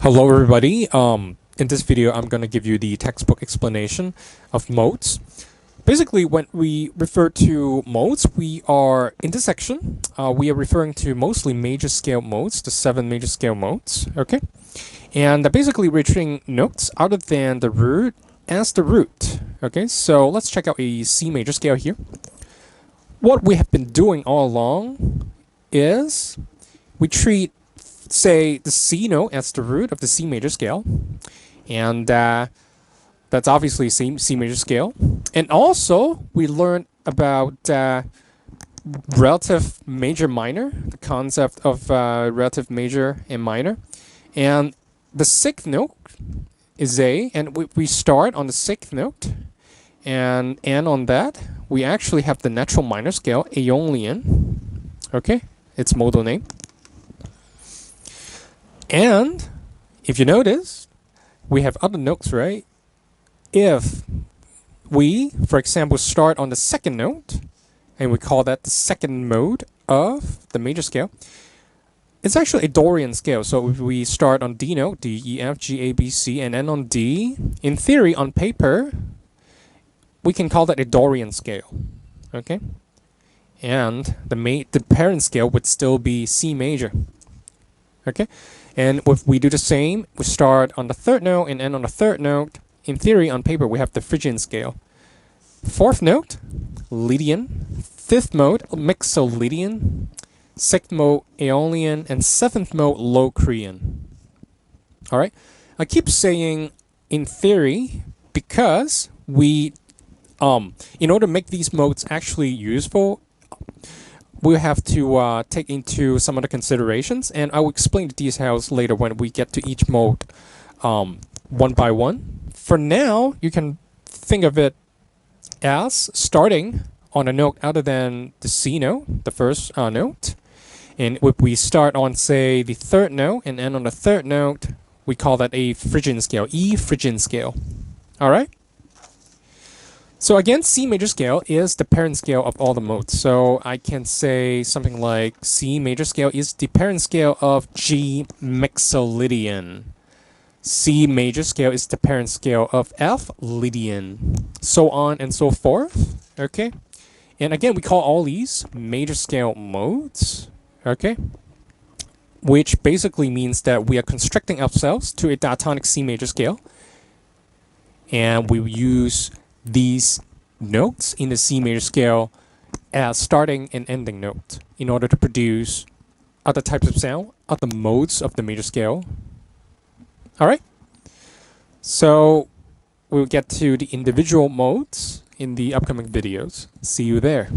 Hello everybody. In this video I'm going to give you the textbook explanation of modes. Basically when we refer to modes, we are in this section, we are referring to mostly major scale modes, the 7 major scale modes, okay? And basically we're treating notes other than the root as the root, okay? So let's check out a C major scale here. What we have been doing all along is we treat, say, the C note as the root of the C major scale, and that's obviously C major scale. And also we learned about relative major minor, the concept of relative major and minor, and the sixth note is A, and we start on the sixth note, and on that we actually have the natural minor scale, Aeolian, okay, its modal name. And if you notice, we have other notes, right? If we, for example, start on the second note, and we call that the second mode of the major scale, it's actually a Dorian scale. So if we start on D note, D, E, F, G, A, B, C, and then on D, in theory, on paper, we can call that a Dorian scale, okay? And the parent scale would still be C major, okay? And if we do the same, we start on the third note and end on the third note. In theory, on paper, we have the Phrygian scale. Fourth note, Lydian. Fifth mode, Mixolydian. Sixth mode, Aeolian. And seventh mode, Locrian. All right. I keep saying in theory because we, in order to make these modes actually useful, we have to take into some other considerations, and I will explain the details later when we get to each mode one by one. For now, you can think of it as starting on a note other than the C note, the first note. And if we start on, say, the third note and end on the third note, we call that a Phrygian scale, E Phrygian scale. All right? So again, C major scale is the parent scale of all the modes. So I can say something like C major scale is the parent scale of G Mixolydian. C major scale is the parent scale of F Lydian. So on and so forth. Okay. And again, we call all these major scale modes. Okay. Which basically means that we are constricting ourselves to a diatonic C major scale. And we use these notes in the C major scale as starting and ending note in order to produce other types of sound, other modes of the major scale. All right. So we'll get to the individual modes in the upcoming videos. See you there.